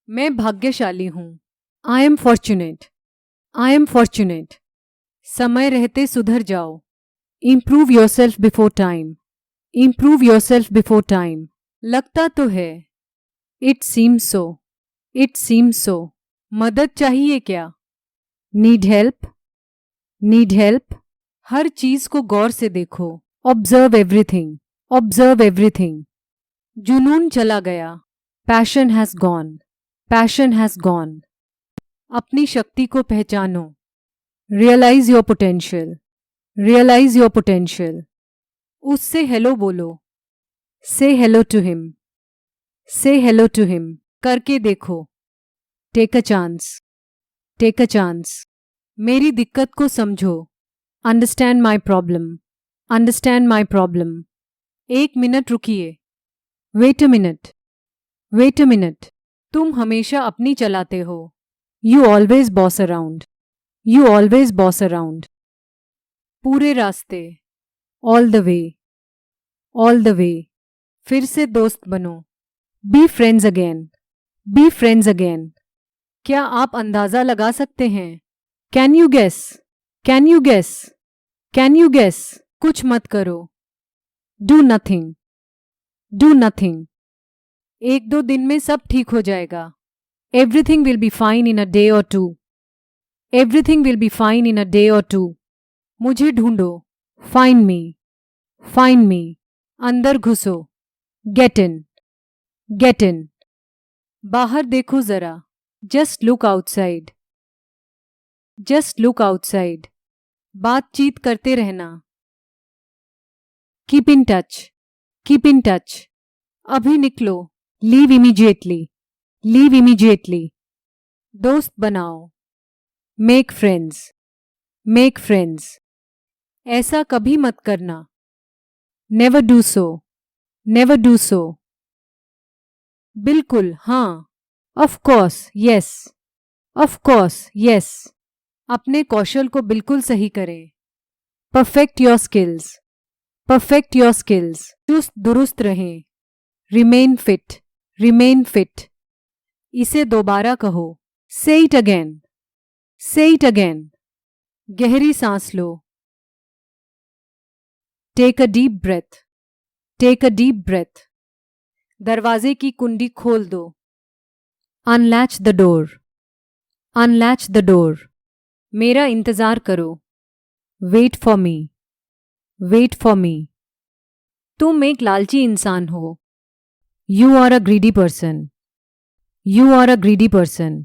मैं भाग्यशाली हूँ। I am fortunate. I am fortunate. समय रहते सुधर जाओ। Improve yourself before time. Improve yourself before time. लगता तो है। It seems so. It seems so. मदद चाहिए क्या? Need help. Need help. हर चीज को गौर से देखो। Observe everything. Observe everything. जुनून चला गया। Passion has gone. Passion has gone. अपनी शक्ति को पहचानो। Realise your potential. Realise your potential. उससे हेलो बोलो। से hello to him. Say hello to him. करके देखो। Take a chance. Take a chance. मेरी दिक्कत को समझो। Understand my problem. Understand my problem. 1 minute रुकिए। Wait a minute. Wait a minute. तुम हमेशा अपनी चलाते हो। You always boss around. You always boss around. पूरे रास्ते। All the way. All the way. फिर से दोस्त बनो। Be friends again. Be friends again. क्या आप अंदाजा लगा सकते हैं? Can you guess? Can you guess? Can you guess? कुछ मत करो। Do nothing. Do nothing. 1-2 दिन में सब ठीक हो जाएगा। Everything will be fine in a day or two. Everything will be fine in a day or two. मुझे ढूंढो। Find me. Find me. अंदर घुसो। Get in. Get in. बाहर देखो जरा। Just look outside. Just look outside. बातचीत करते रहना। Keep in touch. Keep in touch. अभी निकलो। Leave immediately. Leave immediately. दोस्त बनाओ। Make friends. Make friends. ऐसा कभी मत करना। Never do so. Never do so. बिल्कुल हाँ। Of course yes. Of course yes. अपने कौशल को बिल्कुल सही करें। Perfect your skills. Perfect your skills. चुस्त दुरुस्त रहें। Remain fit. Remain fit. इसे दोबारा कहो। Say it again. Say it again. गहरी सांस लो। Take a deep breath. Take a deep breath. दरवाजे की कुंडी खोल दो। Unlatch the door. Unlatch the door. मेरा इंतजार करो। Wait for me. Wait for मी। तुम एक लालची इंसान हो। You are a greedy person. You are a greedy person.